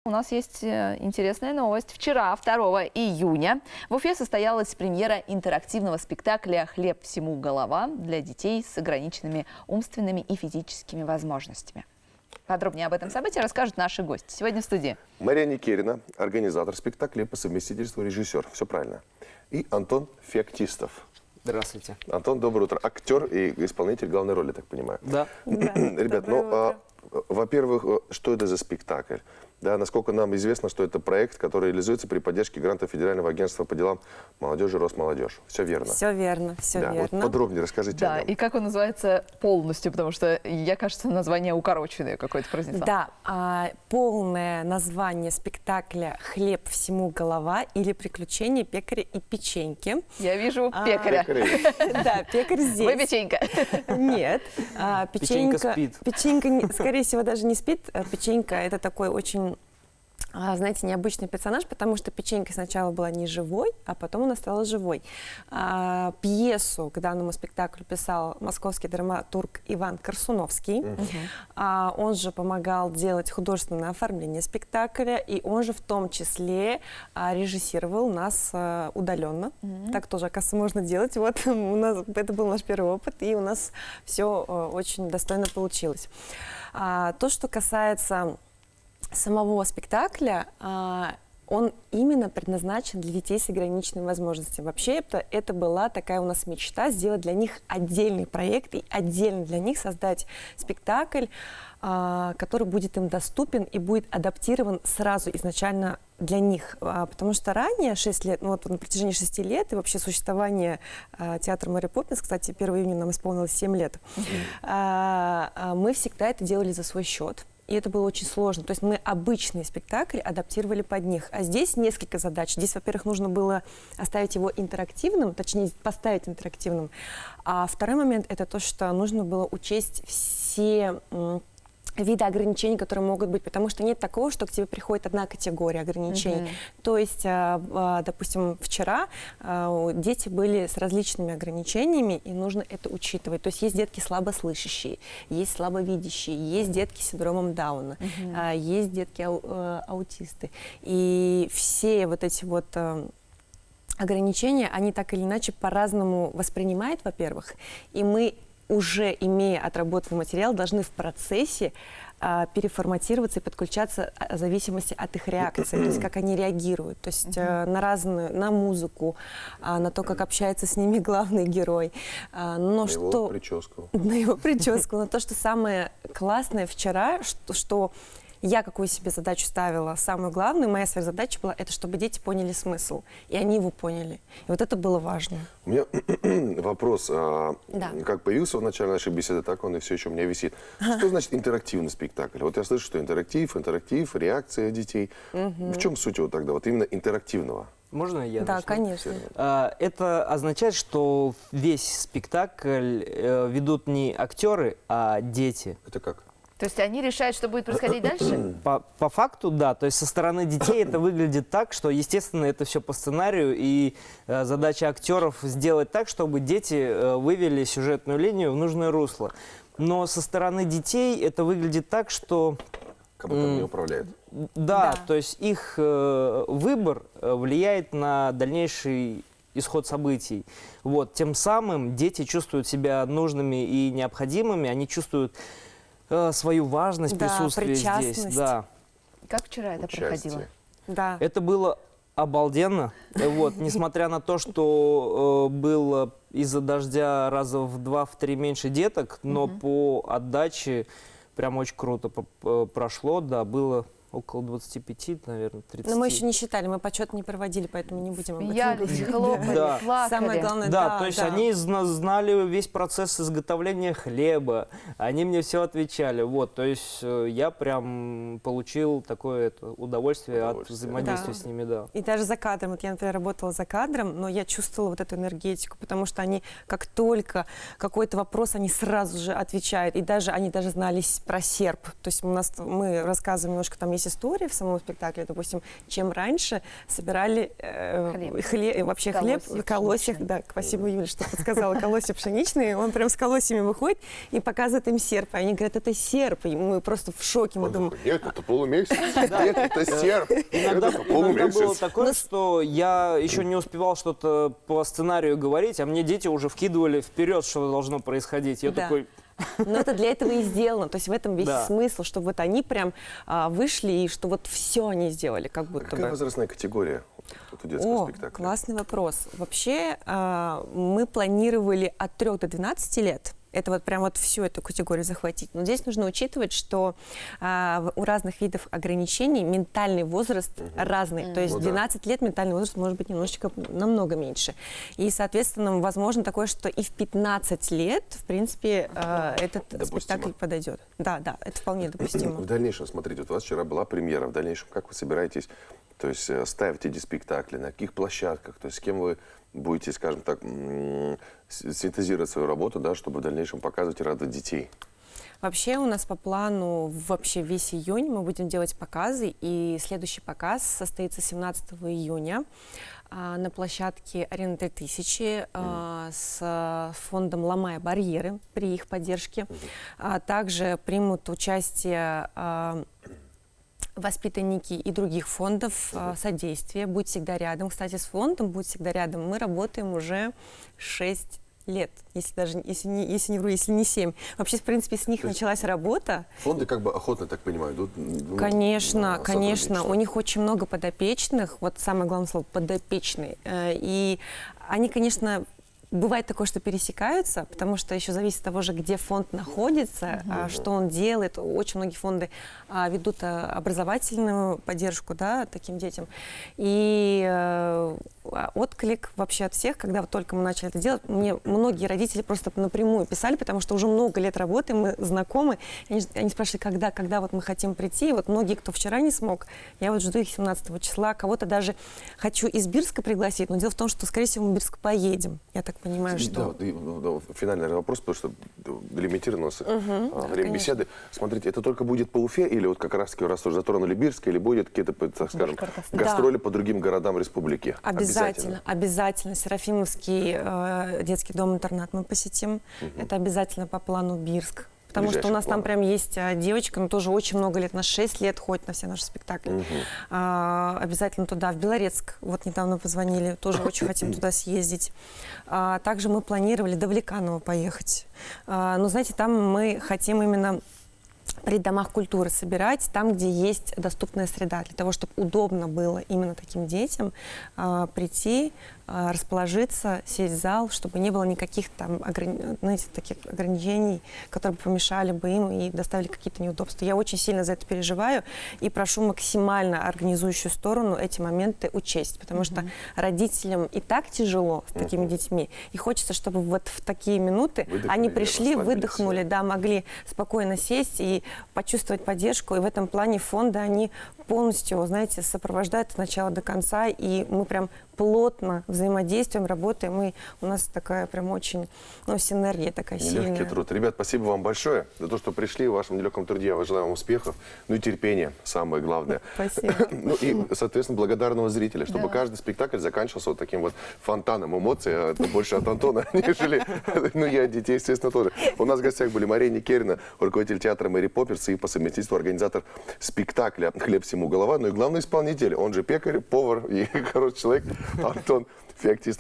у нас есть интересная новость. Вчера, 2 июня, в Уфе состоялась премьера интерактивного спектакля «Хлеб всему голова» для детей с ограниченными умственными и физическими возможностями. Подробнее об этом событии расскажут наши гости. Сегодня в студии Мария Никерина, организатор спектакля, по совместительству режиссер. Все правильно. И Антон Феоктистов. Здравствуйте. Антон, доброе утро. Актер и исполнитель главной роли, так понимаю. Да. Ребят, во-первых, что это за спектакль? Да, насколько нам известно, что это проект, который реализуется при поддержке гранта Федерального агентства по делам молодежи «Росмолодежь». Все верно? Все верно, все да, верно. Вот подробнее расскажите о Да, нем. и как он называется полностью, потому что я, кажется, название укороченное какое-то произнесла. Да, полное название спектакля «Хлеб всему голова» или «Приключения пекаря и печеньки». Я вижу пекаря. Да, пекарь здесь. Вы печенька. Нет, Печенька спит. Печенька, скорее всего, даже не спит. Печенька – это такой очень, знаете, необычный персонаж, потому что Печенька сначала была не живой, а потом она стала живой. Пьесу к данному спектаклю писал московский драматург Иван Корсуновский. Он же помогал делать художественное оформление спектакля, и он же в том числе режиссировал нас удаленно. Так тоже, оказывается, можно делать. Вот у нас, это был наш первый опыт, и у нас все очень достойно получилось. То, что касается самого спектакля, он именно предназначен для детей с ограниченными возможностями. Вообще, это была такая у нас мечта сделать для них отдельный проект и отдельно для них создать спектакль, который будет им доступен и будет адаптирован сразу изначально для них. Потому что ранее, 6 лет, ну вот на протяжении 6 лет и вообще существование театра Мэри Поппинс, кстати, 1 июня нам исполнилось 7 лет, мы всегда это делали за свой счет. И это было очень сложно. То есть мы обычные спектакли адаптировали под них. А здесь несколько задач. Здесь, во-первых, нужно было оставить его интерактивным, точнее, поставить интерактивным. А второй момент – это то, что нужно было учесть все виды ограничений, которые могут быть, потому что нет такого, что к тебе приходит одна категория ограничений. То есть, допустим, вчера дети были с различными ограничениями, и нужно это учитывать. То есть есть детки слабослышащие, есть слабовидящие, есть детки с синдромом Дауна, есть детки аутисты. И все вот эти вот ограничения, они так или иначе по-разному воспринимают, во-первых, и мы, уже имея отработанный материал, должны в процессе переформатироваться и подключаться в зависимости от их реакции, то есть как они реагируют, то есть на разную, на музыку, на то, как общается с ними главный герой. Но на его прическу. На его прическу. Но то, что самое классное вчера, что я какую себе задачу ставила, самую главную, моя своя задача была, это чтобы дети поняли смысл, и они его поняли. И вот это было важно. У меня вопрос. Как появился в начале нашей беседы, так он и все еще у меня висит. Что значит интерактивный спектакль? Вот я слышу, что интерактив, реакция детей. В чем суть его тогда, вот именно интерактивного? Можно я Да, начну? конечно. Это означает, что весь спектакль ведут не актеры, а дети. Это как? То есть они решают, что будет происходить дальше? По факту, да. То есть со стороны детей это выглядит так, что, естественно, это все по сценарию, и задача актеров сделать так, чтобы дети вывели сюжетную линию в нужное русло. Но со стороны детей это выглядит так, что... Как будто они управляют. Да, то есть их выбор влияет на дальнейший исход событий. Вот. Тем самым дети чувствуют себя нужными и необходимыми, они чувствуют свою важность, присутствие здесь. Да. Как вчера это проходило? Да. Это было обалденно. Вот, несмотря на то, что было из-за дождя раза в 2-3 меньше деток, но по отдаче прям очень круто прошло. Да, было около 25, наверное, 30. Но мы еще не считали, мы подсчет не проводили, поэтому не будем об этом Смеялись, говорить. хлопали, Да. плакали. Самое главное, Да, то есть они знали весь процесс изготовления хлеба, они мне все отвечали. Вот, то есть я прям получил такое удовольствие от взаимодействия с ними, да. И даже за кадром, вот я, например, работала за кадром, но я чувствовала вот эту энергетику, потому что они, как только какой-то вопрос, они сразу же отвечают, и даже они даже знали про серп. То есть мы рассказываем немножко, там есть есть история в самом спектакле. Допустим, чем раньше собирали вообще хлеб в колосьях. Да, спасибо, Юля, что подсказала, колосья пшеничные. Он прям с колосьями выходит и показывает им серп. И они говорят, это серп. И мы просто в шоке. Мы думаем, Нет, это полумесяц. Нет, это серп. Иногда Это было полумесяц. такое, что я еще не успевал что-то по сценарию говорить, а мне дети уже вкидывали вперед, что должно происходить. Я Да. такой, но это для этого и сделано. То есть в этом весь Да. смысл, чтобы вот они прям вышли и что вот все они сделали, как будто Какая бы. возрастная категория у детского О, спектакля? классный вопрос. Вообще мы планировали от 3 до 12 лет. Это вот прям вот всю эту категорию захватить. Но здесь нужно учитывать, что у разных видов ограничений ментальный возраст разный. То есть Ну да. 12 лет ментальный возраст может быть немножечко намного меньше. И, соответственно, возможно такое, что и в 15 лет, в принципе, этот Допустимо. спектакль подойдет. Да, да, это вполне допустимо. В дальнейшем, смотрите, вот у вас вчера была премьера. В дальнейшем, как вы собираетесь, то есть ставить эти спектакли, на каких площадках, то есть с кем вы будете, скажем так, синтезировать свою работу, да, чтобы в дальнейшем показывать и радовать детей? Вообще у нас по плану вообще весь июнь мы будем делать показы, и следующий показ состоится 17 июня на площадке «Арена 3000» с фондом «Ломая барьеры» при их поддержке. Также примут участие воспитанники и других фондов содействия. Будет всегда рядом. Кстати, с фондом будет всегда рядом. Мы работаем уже 6 лет, если не 7. Вообще, в принципе, с них началась работа. Фонды как бы охотно, так понимаю, идут Конечно, на конечно. сотрудничество. У них очень много подопечных. Вот самое главное слово подопечные. И они, конечно, бывает такое, что пересекаются, потому что еще зависит от того же, где фонд находится, что он делает. Очень многие фонды ведут образовательную поддержку, да, таким детям. И отклик вообще от всех, когда вот только мы начали это делать, мне многие родители просто напрямую писали, потому что уже много лет работаем, мы знакомы. И они спрашивали, когда вот мы хотим прийти. И вот многие, кто вчера не смог, я вот жду их 17 числа. Кого-то даже хочу из Бирска пригласить, но дело в том, что, скорее всего, мы в Бирск поедем. Я так понимаю, что... Да, финальный вопрос, потому что лимитировано у нас время беседы. Смотрите, это только будет по Уфе или вот как раз-таки раз уже затронули Бирск, или будет какие-то, так скажем, гастроли по другим городам республики? Обязательно. Серафимовский детский дом-интернат мы посетим. Это обязательно по плану Бирск. Потому что у нас там прям есть девочка, но тоже очень много лет, на 6 лет ходит на все наши спектакли. Обязательно туда, в Белорецк. Вот недавно позвонили, тоже очень хотим туда съездить. Также мы планировали до Великанова поехать. Но, знаете, там мы хотим именно при домах культуры собирать, там, где есть доступная среда, для того, чтобы удобно было именно таким детям прийти, расположиться, сесть в зал, чтобы не было никаких там, знаете, таких ограничений, которые бы помешали бы им и доставили какие-то неудобства. Я очень сильно за это переживаю и прошу максимально организующую сторону эти моменты учесть, потому что родителям и так тяжело с такими детьми, и хочется, чтобы вот в такие минуты они пришли, выдохнули, да, могли спокойно сесть и почувствовать поддержку, и в этом плане фонды, они полностью, знаете, сопровождают от начала до конца, и мы прям плотно взаимодействуем, работаем, и у нас такая прям очень, синергия такая сильная. Нелегкий труд. Ребят, спасибо вам большое за то, что пришли. В вашем нелегком труде я желаю вам успехов, и терпения, самое главное. Спасибо. И, соответственно, благодарного зрителя, чтобы каждый спектакль заканчивался вот таким вот фонтаном эмоций. Это больше от Антона, нежели... и от детей, естественно, тоже. У нас в гостях были Мария Никерина, руководитель театра Мэри Поппинс и по совместительству организатор спектакля «Хлеб всему голова», и главный исполнитель, он же пекарь, повар и хороший человек Антон Феоктистов.